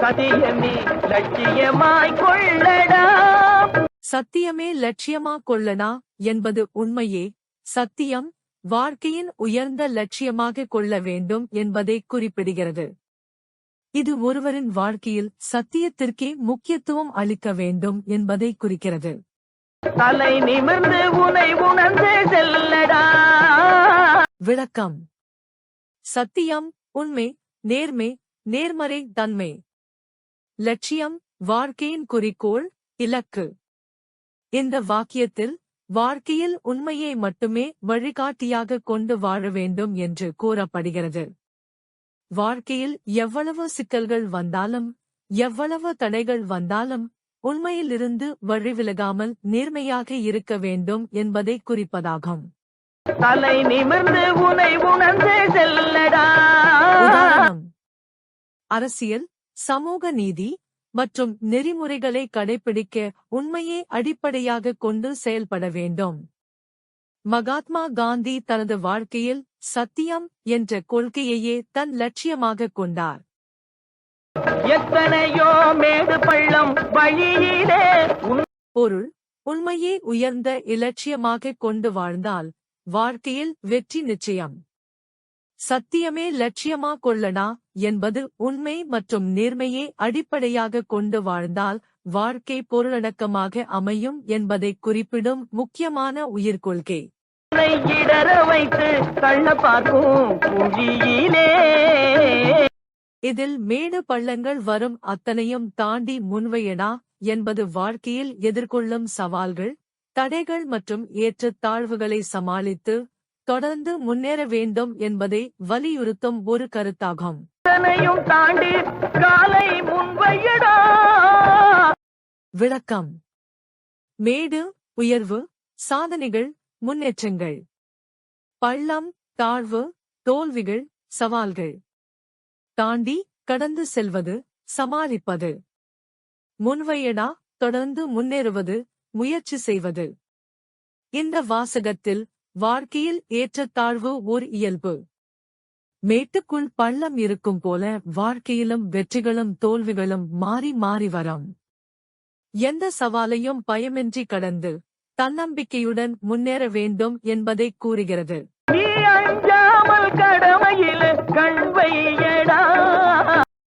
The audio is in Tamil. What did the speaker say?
சத்தியமே லட்சியமாய் கொள்ளடா. சத்தியமே லட்சியமா கொள்ளனா என்பது உண்மையே. சத்தியம் வாழ்க்கையின் உயர்ந்த லட்சியமாக கொள்ள வேண்டும் என்பதை குறிப்பிடுகிறது. இது ஒருவரின் வாழ்க்கையில் சத்தியத்திற்கே முக்கியத்துவம் அளிக்க வேண்டும் என்பதை குறிக்கிறது. தலை நிமிர்ந்து உனை உணர்ந்து செல்லடா. விளக்கம்: சத்தியம் உண்மை, நேர்மை, நேர்மறை தன்மை. லட்சியம் வாழ்க்கையின் குறிக்கோள், இலக்கு. இந்த வாக்கியத்தில் வாழ்க்கையில் உண்மையை மட்டுமே வழிகாட்டியாக கொண்டு வாழ வேண்டும் என்று கூறப்படுகிறது. வாழ்க்கையில் எவ்வளவு சிக்கல்கள் வந்தாலும், எவ்வளவு தடைகள் வந்தாலும், உண்மையிலிருந்து வழிவிலகாமல் நேர்மையாக இருக்க வேண்டும் என்பதை குறிப்பதாகும். தலை நிமிர்ந்து உனை உணர்ந்து செல்லடா. உதாரணம்: அரசியல், சமூக நீதி மற்றும் நெறிமுறைகளை கடைபிடிக்க உண்மையை அடிப்படையாக கொண்டு செயல்பட வேண்டும். மகாத்மா காந்தி தனது வாழ்க்கையில் சத்தியம் என்ற கொள்கையையே தன் லட்சியமாக கொண்டார். எத்தனையோ மேடு பள்ளம் வழியிலே. பொருள்: உண்மையே உயர்ந்த இலட்சியமாக கொண்டு வாழ்ந்தால் வாழ்க்கையில் வெற்றி நிச்சயம். சத்தியமே லட்சியமா கொள்ளனா என்பது உண்மை மற்றும் நேர்மையை அடிப்படையாக கொண்டு வாழ்ந்தால் வாழ்க்கை பொருளடக்கமாக அமையும் என்பதை குறிப்பிடும் முக்கியமான உயிர்கொள்கை. இடற வைத்து கள்ள பார்க்கும் குழியிலே. இதில் மேடு பள்ளங்கள் வரும் அத்தனையும் தாண்டி முன்வையடா என்பது வாழ்க்கையில் எதிர்கொள்ளும் சவால்கள், தடைகள் மற்றும் ஏற்றத்தாழ்வுகளை சமாளித்து தொடர்ந்து முன்னேற வேண்டும் என்பதை வலியுறுத்தும் ஒரு கருத்தாகும். தாண்டி காலை முன்வையடா. விளக்கம்: மேடு, உயர்வு, சாதனைகள், முன்னேற்றங்கள். பள்ளம், தாழ்வு, தோல்விகள், சவால்கள். தாண்டி கடந்து செல்வது, சமாளிப்பது. முன்வையடா, தொடர்ந்து முன்னேறுவது, முயற்சி செய்வது. இந்த வாசகத்தில் வாழ்க்கையில் ஏற்றத்தாழ்வு ஓர் இயல்பு. மேட்டுக்குள் பள்ளம் இருக்கும் போல வாழ்க்கையிலும் வெற்றிகளும் தோல்விகளும் மாறி மாறி வரும். எந்த சவாலையும் பயமின்றி கடந்து தன்னம்பிக்கையுடன் முன்னேற வேண்டும் என்பதை கூறுகிறது. நீ அஞ்சாமல் கடமையில் கண் வைய